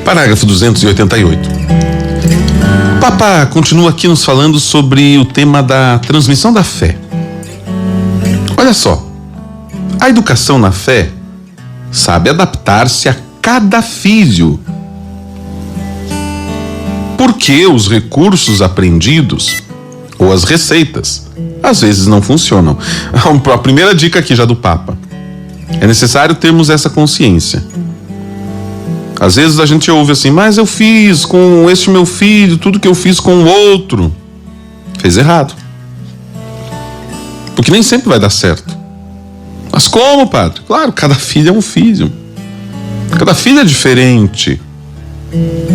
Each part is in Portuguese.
Parágrafo 288. O Papa continua aqui nos falando sobre o tema da transmissão da fé. Olha só, a educação na fé sabe adaptar-se a cada filho, porque os recursos aprendidos ou as receitas às vezes não funcionam. A primeira dica aqui já do Papa: é necessário termos essa consciência. Às vezes a gente ouve assim, mas eu fiz com este meu filho tudo que eu fiz com o outro. Fez errado. Porque nem sempre vai dar certo. Mas como, padre? Claro, cada filho é um filho. Cada filho é diferente.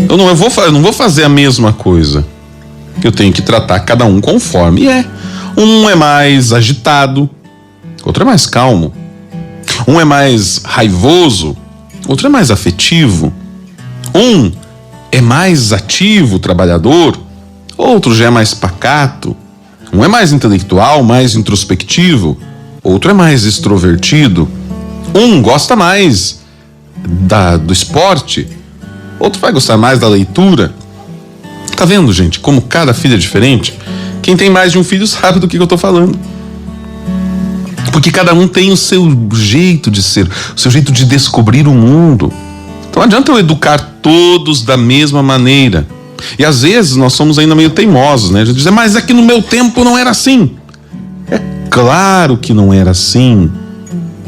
Eu não vou fazer a mesma coisa. Eu tenho que tratar cada um conforme é. Um é mais agitado, outro é mais calmo. Um é mais raivoso, outro é mais afetivo. Um é mais ativo, trabalhador, outro já é mais pacato. Um é mais intelectual, mais introspectivo, outro é mais extrovertido. Um gosta mais do esporte, outro vai gostar mais da leitura. Tá vendo, gente, como cada filho é diferente? Quem tem mais de um filho sabe do que eu tô falando. Porque cada um tem o seu jeito de ser, o seu jeito de descobrir o mundo. Então não adianta eu educar todos da mesma maneira. E às vezes nós somos ainda meio teimosos, né? A gente diz, mas é que no meu tempo não era assim. É claro que não era assim.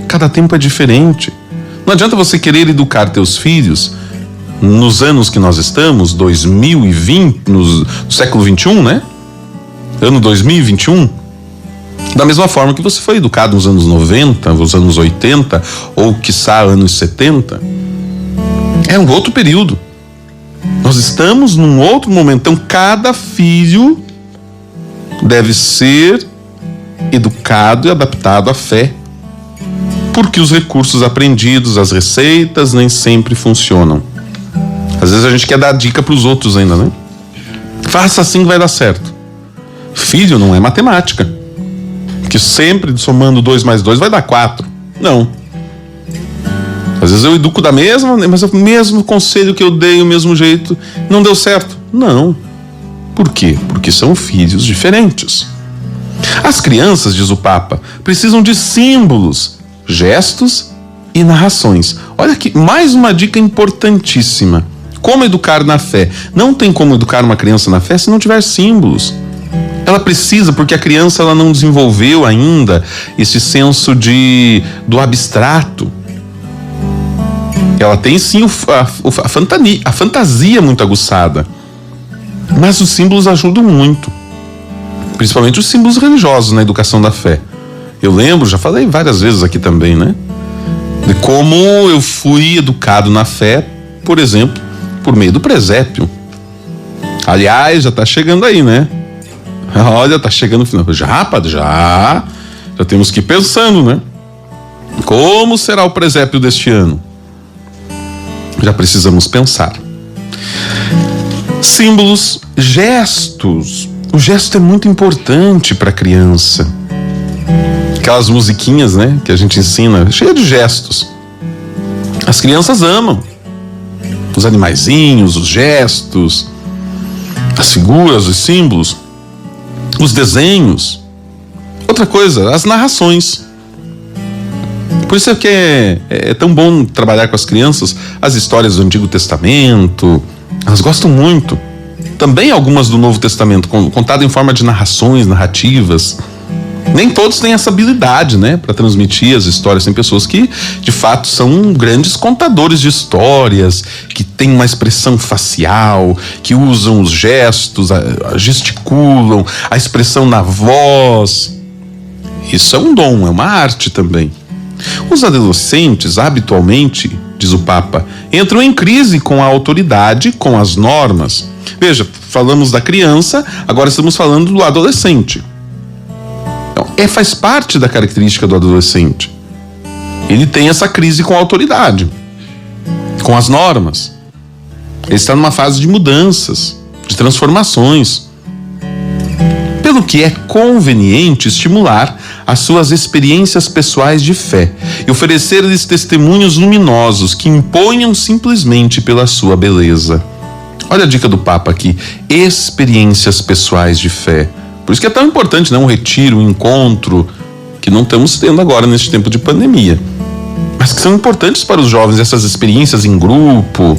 Cada tempo é diferente. Não adianta você querer educar teus filhos nos anos que nós estamos, 2020, no século 21, né? Ano 2021. Da mesma forma que você foi educado nos anos 90, nos anos 80, ou quiçá anos 70. É um outro período. Nós estamos num outro momento. Então, cada filho deve ser educado e adaptado à fé. Porque os recursos aprendidos, as receitas, nem sempre funcionam. Às vezes a gente quer dar dica para os outros ainda, né? Faça assim que vai dar certo. Filho não é matemática. Que sempre somando 2 mais 2 vai dar 4. Não. Às vezes eu educo da mesma, mas o mesmo conselho que eu dei, o mesmo jeito, não deu certo. Não. Por quê? Porque são filhos diferentes. As crianças, diz o Papa, precisam de símbolos, gestos e narrações. Olha aqui, mais uma dica importantíssima. Como educar na fé? Não tem como educar uma criança na fé se não tiver símbolos. Ela precisa, porque a criança ela não desenvolveu ainda esse senso do abstrato. Ela tem sim a fantasia muito aguçada. Mas os símbolos ajudam muito. Principalmente os símbolos religiosos na educação da fé. Eu lembro, já falei várias vezes aqui também, né? De como eu fui educado na fé, por exemplo, por meio do presépio. Aliás, já tá chegando aí, né? Olha, tá chegando o final. Já, padre, já temos que ir pensando, né? Como será o presépio deste ano? Já precisamos pensar. Símbolos, gestos. O gesto é muito importante para a criança. Aquelas musiquinhas, né, que a gente ensina, cheia de gestos. As crianças amam os animaizinhos, os gestos, as figuras, os símbolos, os desenhos. Outra coisa, as narrações. Por isso é que é tão bom trabalhar com as crianças as histórias do Antigo Testamento. Elas gostam muito. Também algumas do Novo Testamento, contadas em forma de narrativas. Nem todos têm essa habilidade, né, para transmitir as histórias. Tem pessoas que, de fato, são grandes contadores de histórias, que têm uma expressão facial, que usam os gestos, gesticulam, a expressão na voz. Isso é um dom, é uma arte também. Os adolescentes, habitualmente, diz o Papa, entram em crise com a autoridade, com as normas. Veja, falamos da criança, agora estamos falando do adolescente. Então, faz parte da característica do adolescente. Ele tem essa crise com a autoridade, com as normas. Ele está numa fase de mudanças, de transformações. Pelo que é conveniente estimular as suas experiências pessoais de fé e oferecer-lhes testemunhos luminosos que imponham simplesmente pela sua beleza. Olha a dica do Papa aqui: experiências pessoais de fé. Por isso que é tão importante, né? Um retiro, um encontro, que não estamos tendo agora neste tempo de pandemia, mas que são importantes para os jovens, essas experiências em grupo,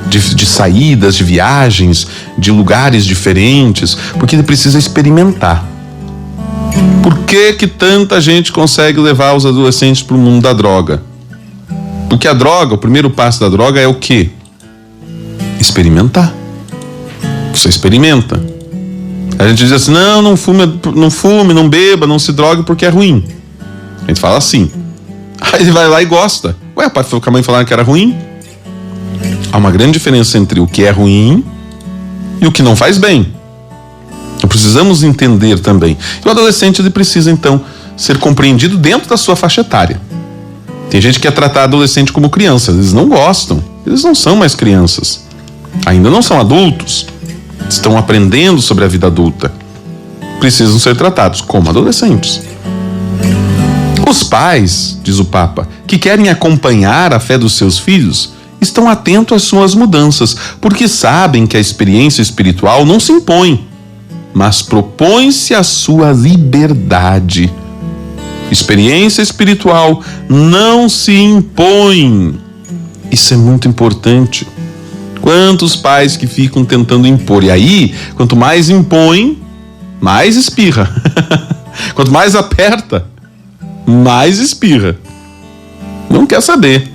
de saídas, de viagens, de lugares diferentes, porque ele precisa experimentar. Por que tanta gente consegue levar os adolescentes para o mundo da droga? Porque a droga, o primeiro passo da droga é o quê? Experimentar. Você experimenta. A gente diz assim: não fume, não beba, não se drogue porque é ruim. A gente fala assim. Aí ele vai lá e gosta. Ué, pai, a mãe falaram que era ruim? Há uma grande diferença entre o que é ruim e o que não faz bem. Então precisamos entender também. E o adolescente, ele precisa então ser compreendido dentro da sua faixa etária. Tem gente que quer tratar adolescente como criança. Eles não gostam. Eles não são mais crianças. Ainda não são adultos. Estão aprendendo sobre a vida adulta. Precisam ser tratados como adolescentes. Os pais, diz o Papa, que querem acompanhar a fé dos seus filhos, estão atentos às suas mudanças, porque sabem que a experiência espiritual não se impõe, mas propõe-se a sua liberdade. Experiência espiritual não se impõe. Isso é muito importante. Quantos pais que ficam tentando impor, e aí, quanto mais impõe, mais espirra. Quanto mais aperta, mais espirra. Não quer saber.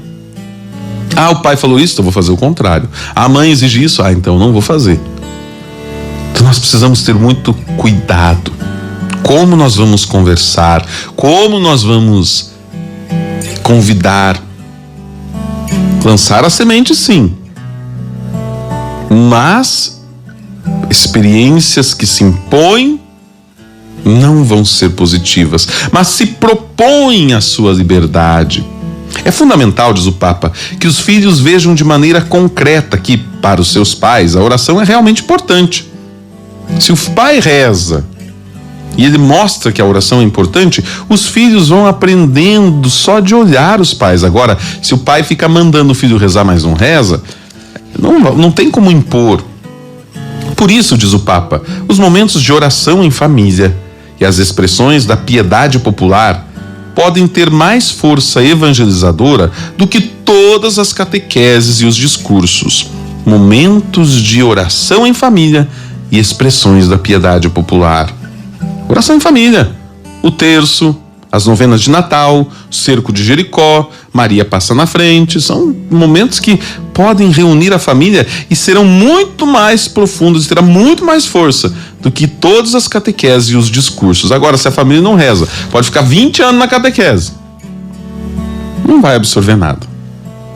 Ah, o pai falou isso, então eu vou fazer o contrário. A mãe exige isso, então eu não vou fazer. Então nós precisamos ter muito cuidado. Como nós vamos conversar, como nós vamos convidar. Lançar a semente, sim. Mas experiências que se impõem não vão ser positivas, mas se propõem a sua liberdade. É fundamental, diz o Papa, que os filhos vejam de maneira concreta que, para os seus pais, a oração é realmente importante. Se o pai reza e ele mostra que a oração é importante, os filhos vão aprendendo só de olhar os pais. Agora, se o pai fica mandando o filho rezar, mas não reza, não tem como impor. Por isso, diz o Papa, os momentos de oração em família e as expressões da piedade popular podem ter mais força evangelizadora do que todas as catequeses e os discursos. Momentos de oração em família e expressões da piedade popular. Oração em família, o terço, as novenas de Natal, o cerco de Jericó, Maria passa na frente, são momentos que podem reunir a família e serão muito mais profundos, terá muito mais força do que todas as catequeses e os discursos. Agora, se a família não reza, pode ficar 20 anos na catequese, não vai absorver nada,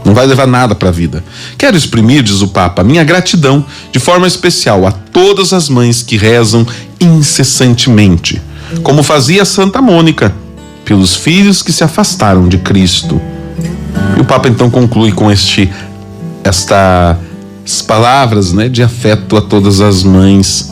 não vai levar nada para a vida. Quero exprimir, diz o Papa, minha gratidão de forma especial a todas as mães que rezam incessantemente, como fazia Santa Mônica, pelos filhos que se afastaram de Cristo. E o Papa então conclui com estas palavras, de afeto a todas as mães